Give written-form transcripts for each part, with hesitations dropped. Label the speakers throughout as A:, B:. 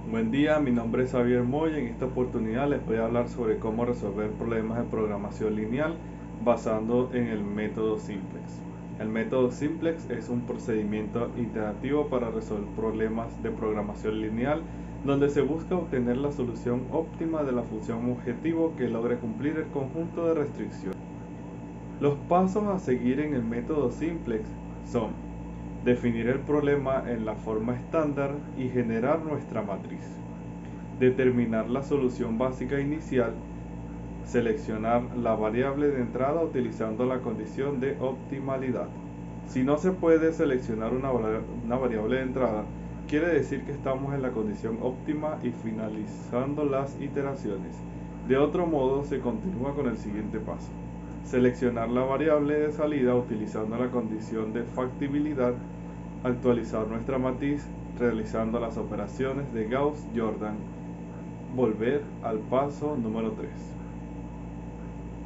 A: Buen día, mi nombre es Xavier Moy y en esta oportunidad les voy a hablar sobre cómo resolver problemas de programación lineal basando en el método Simplex. El método Simplex es un procedimiento iterativo para resolver problemas de programación lineal donde se busca obtener la solución óptima de la función objetivo que logre cumplir el conjunto de restricciones. Los pasos a seguir en el método Simplex son definir el problema en la forma estándar y generar nuestra matriz. Determinar la solución básica inicial. Seleccionar la variable de entrada utilizando la condición de optimalidad. Si no se puede seleccionar una variable de entrada, quiere decir que estamos en la condición óptima y finalizando las iteraciones. De otro modo, se continúa con el siguiente paso. Seleccionar la variable de salida utilizando la condición de factibilidad. Actualizar nuestra matriz realizando las operaciones de Gauss-Jordan. Volver al paso número 3.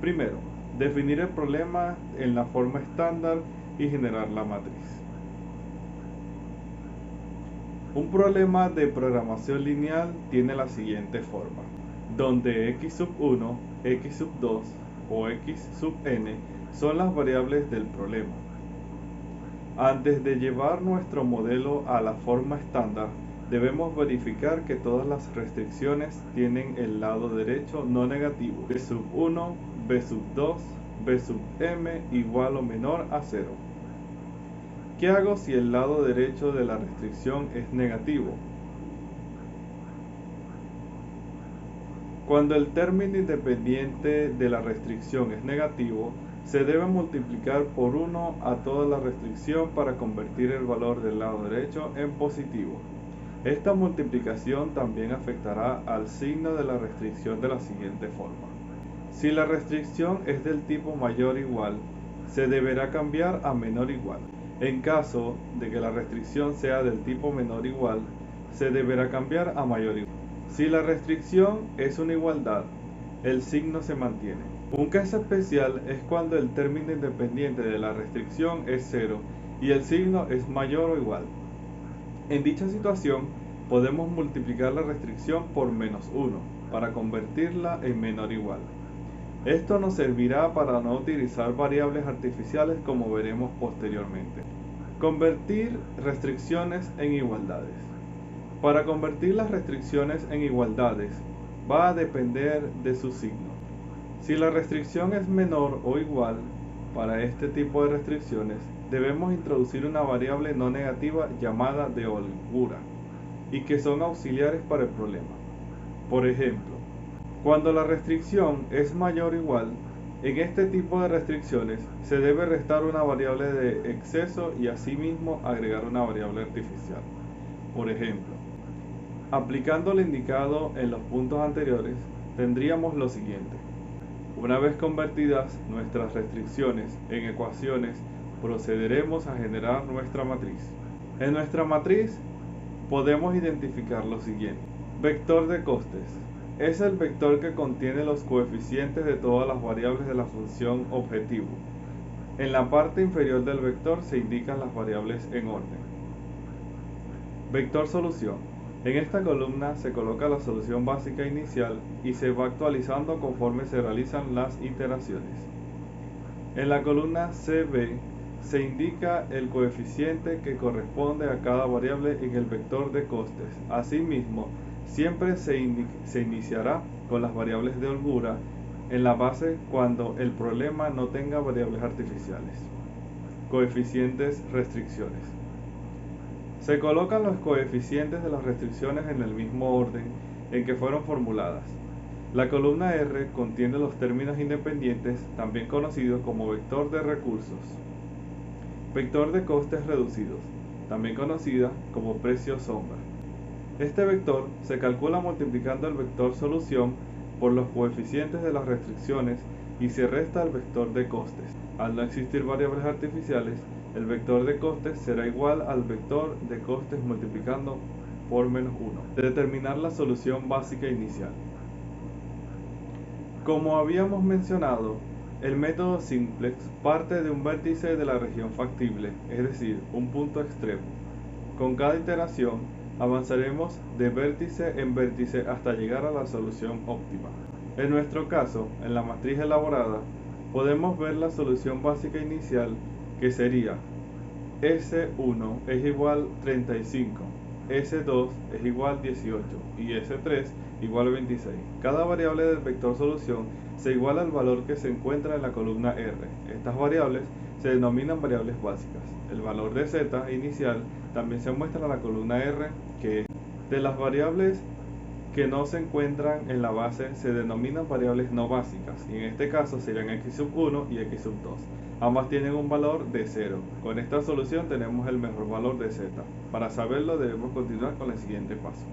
A: Primero, definir el problema en la forma estándar y generar la matriz. Un problema de programación lineal tiene la siguiente forma, donde x sub 1, x sub 2 o x sub n son las variables del problema. Antes de llevar nuestro modelo a la forma estándar, debemos verificar que todas las restricciones tienen el lado derecho no negativo, b sub 1, b sub 2, b sub m igual o menor a 0. ¿Qué hago si el lado derecho de la restricción es negativo? Cuando el término independiente de la restricción es negativo, se debe multiplicar por 1 a toda la restricción para convertir el valor del lado derecho en positivo. Esta multiplicación también afectará al signo de la restricción de la siguiente forma. Si la restricción es del tipo mayor o igual, se deberá cambiar a menor o igual. En caso de que la restricción sea del tipo menor o igual, se deberá cambiar a mayor o igual. Si la restricción es una igualdad, el signo se mantiene. Un caso especial es cuando el término independiente de la restricción es 0 y el signo es mayor o igual. En dicha situación, podemos multiplicar la restricción por menos 1 para convertirla en menor o igual. Esto nos servirá para no utilizar variables artificiales como veremos posteriormente. Convertir restricciones en igualdades. Para convertir las restricciones en igualdades, va a depender de su signo. Si la restricción es menor o igual, para este tipo de restricciones, debemos introducir una variable no negativa llamada de holgura, y que son auxiliares para el problema. Por ejemplo, cuando la restricción es mayor o igual, en este tipo de restricciones se debe restar una variable de exceso y asimismo agregar una variable artificial. Por ejemplo, aplicando lo indicado en los puntos anteriores, tendríamos lo siguiente. Una vez convertidas nuestras restricciones en ecuaciones, procederemos a generar nuestra matriz. En nuestra matriz podemos identificar lo siguiente. Vector de costes. Es el vector que contiene los coeficientes de todas las variables de la función objetivo. En la parte inferior del vector se indican las variables en orden. Vector solución. En esta columna se coloca la solución básica inicial y se va actualizando conforme se realizan las iteraciones. En la columna CB se indica el coeficiente que corresponde a cada variable en el vector de costes. Asimismo, siempre se iniciará con las variables de holgura en la base cuando el problema no tenga variables artificiales. Coeficientes restricciones. Se colocan los coeficientes de las restricciones en el mismo orden en que fueron formuladas. La columna R contiene los términos independientes, también conocidos como vector de recursos. Vector de costes reducidos, también conocida como precio sombra. Este vector se calcula multiplicando el vector solución por los coeficientes de las restricciones y se resta el vector de costes. Al no existir variables artificiales, el vector de costes será igual al vector de costes multiplicando por menos 1. Determinar la solución básica inicial. Como habíamos mencionado, el método Simplex parte de un vértice de la región factible, es decir, un punto extremo. Con cada iteración, Avanzaremos de vértice en vértice hasta llegar a la solución óptima. En nuestro caso, en la matriz elaborada, podemos ver la solución básica inicial, que sería S1 es igual 35, S2 es igual 18 y S3 igual 26. Cada variable del vector solución se iguala al valor que se encuentra en la columna R. Estas variables se denominan variables básicas. El valor de Z inicial también se muestra en la columna R, que es de las variables que no se encuentran en la base se denominan variables no básicas, y en este caso serían x1 y x2. Ambas tienen un valor de 0. Con esta solución tenemos el mejor valor de z. Para saberlo debemos continuar con el siguiente paso.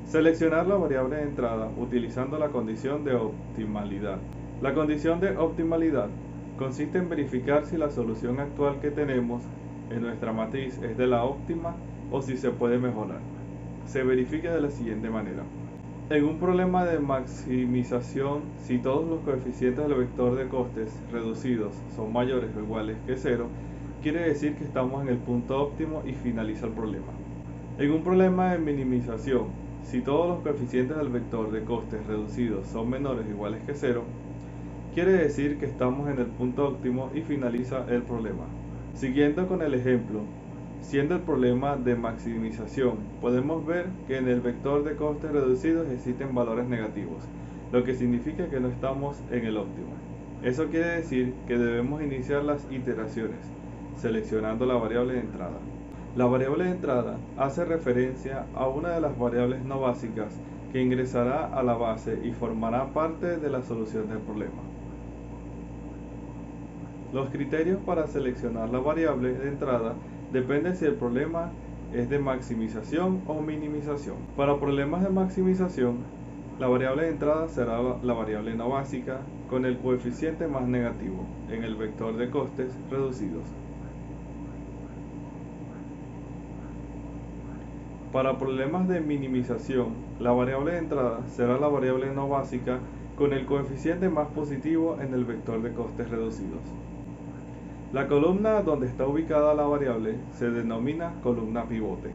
A: Seleccionar la variable de entrada utilizando la condición de optimalidad. La condición de optimalidad consiste en verificar si la solución actual que tenemos en nuestra matriz es de la óptima o si se puede mejorar. Se verifica de la siguiente manera. En un problema de maximización, si todos los coeficientes del vector de costes reducidos son mayores o iguales que 0, quiere decir que estamos en el punto óptimo y finaliza el problema. En un problema de minimización, si todos los coeficientes del vector de costes reducidos son menores o iguales que 0, quiere decir que estamos en el punto óptimo y finaliza el problema. Siguiendo con el ejemplo, siendo el problema de maximización, podemos ver que en el vector de costes reducidos existen valores negativos, lo que significa que no estamos en el óptimo. Eso quiere decir que debemos iniciar las iteraciones, seleccionando la variable de entrada. La variable de entrada hace referencia a una de las variables no básicas que ingresará a la base y formará parte de la solución del problema. Los criterios para seleccionar la variable de entrada depende si el problema es de maximización o minimización. Para problemas de maximización, la variable de entrada será la variable no básica con el coeficiente más negativo en el vector de costes reducidos. Para problemas de minimización, la variable de entrada será la variable no básica con el coeficiente más positivo en el vector de costes reducidos. La columna donde está ubicada la variable se denomina columna pivote.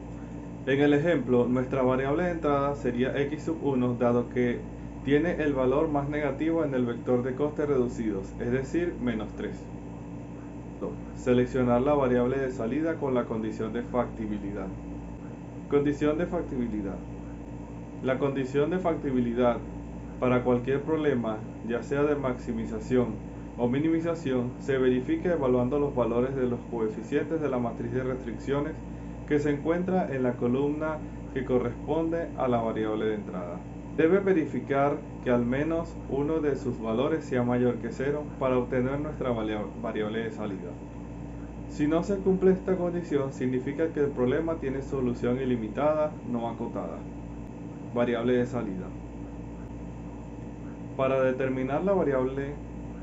A: En el ejemplo, nuestra variable de entrada sería x1 dado que tiene el valor más negativo en el vector de costes reducidos, es decir, menos 3. Seleccionar la variable de salida con la condición de factibilidad. Condición de factibilidad. La condición de factibilidad para cualquier problema, ya sea de maximización o minimización, se verifica evaluando los valores de los coeficientes de la matriz de restricciones que se encuentra en la columna que corresponde a la variable de entrada. Debe verificar que al menos uno de sus valores sea mayor que 0 para obtener nuestra variable de salida. Si no se cumple esta condición, significa que el problema tiene solución ilimitada, no acotada. Variable de salida. Para determinar la variable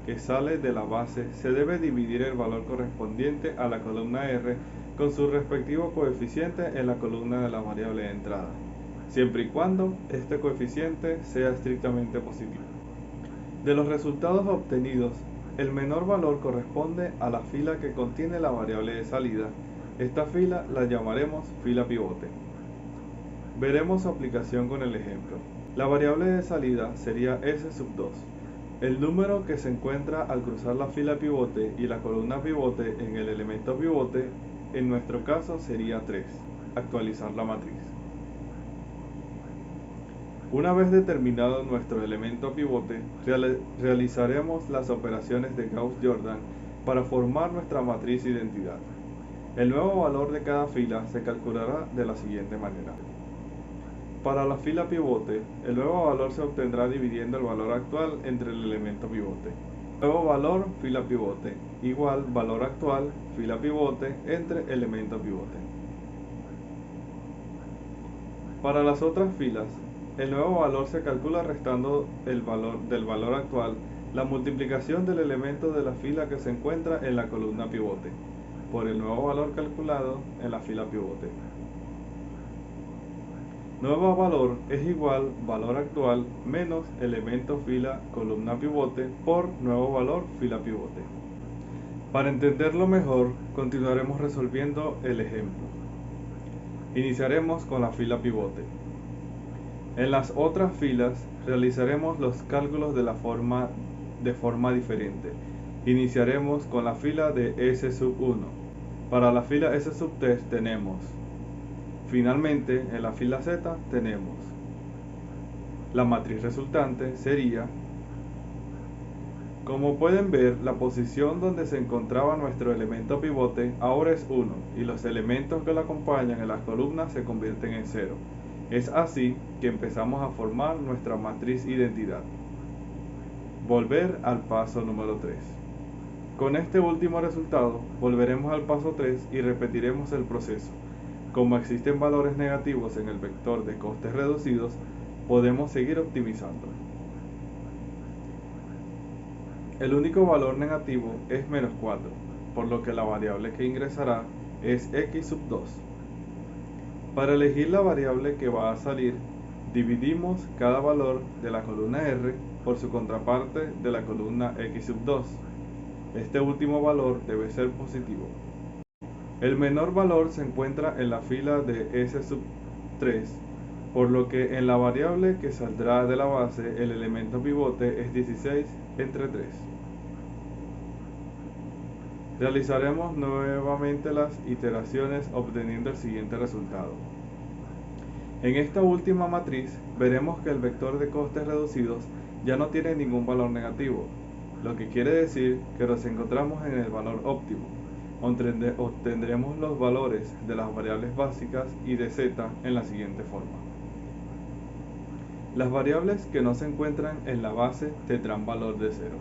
A: que sale de la base, se debe dividir el valor correspondiente a la columna R con su respectivo coeficiente en la columna de la variable de entrada, siempre y cuando este coeficiente sea estrictamente positivo. De los resultados obtenidos, el menor valor corresponde a la fila que contiene la variable de salida. Esta fila la llamaremos fila pivote. Veremos su aplicación con el ejemplo. La variable de salida sería S2. El número que se encuentra al cruzar la fila pivote y la columna pivote en el elemento pivote, en nuestro caso sería 3. Actualizar la matriz. Una vez determinado nuestro elemento pivote, realizaremos las operaciones de Gauss-Jordan para formar nuestra matriz identidad. El nuevo valor de cada fila se calculará de la siguiente manera. Para la fila pivote, el nuevo valor se obtendrá dividiendo el valor actual entre el elemento pivote. Nuevo valor fila pivote igual valor actual fila pivote entre elemento pivote. Para las otras filas, el nuevo valor se calcula restando del valor actual la multiplicación del elemento de la fila que se encuentra en la columna pivote por el nuevo valor calculado en la fila pivote. Nuevo valor es igual valor actual menos elemento fila columna pivote por nuevo valor fila pivote. Para entenderlo mejor, continuaremos resolviendo el ejemplo. Iniciaremos con la fila pivote. En las otras filas realizaremos los cálculos de forma diferente. Iniciaremos con la fila de S sub 1. Para la fila S sub 3 tenemos. Finalmente, en la fila Z tenemos. La matriz resultante sería. Como pueden ver, la posición donde se encontraba nuestro elemento pivote ahora es 1 y los elementos que lo acompañan en las columnas se convierten en 0. Es así que empezamos a formar nuestra matriz identidad. Volver al paso número 3. Con este último resultado, volveremos al paso 3 y repetiremos el proceso. Como existen valores negativos en el vector de costes reducidos, podemos seguir optimizando. El único valor negativo es menos 4, por lo que la variable que ingresará es x sub 2. Para elegir la variable que va a salir, dividimos cada valor de la columna R por su contraparte de la columna x sub 2. Este último valor debe ser positivo. El menor valor se encuentra en la fila de S sub 3, por lo que en la variable que saldrá de la base el elemento pivote es 16 entre 3. Realizaremos nuevamente las iteraciones obteniendo el siguiente resultado. En esta última matriz veremos que el vector de costes reducidos ya no tiene ningún valor negativo, lo que quiere decir que nos encontramos en el valor óptimo. Obtendremos los valores de las variables básicas y de z en la siguiente forma. Las variables que no se encuentran en la base tendrán valor de 0.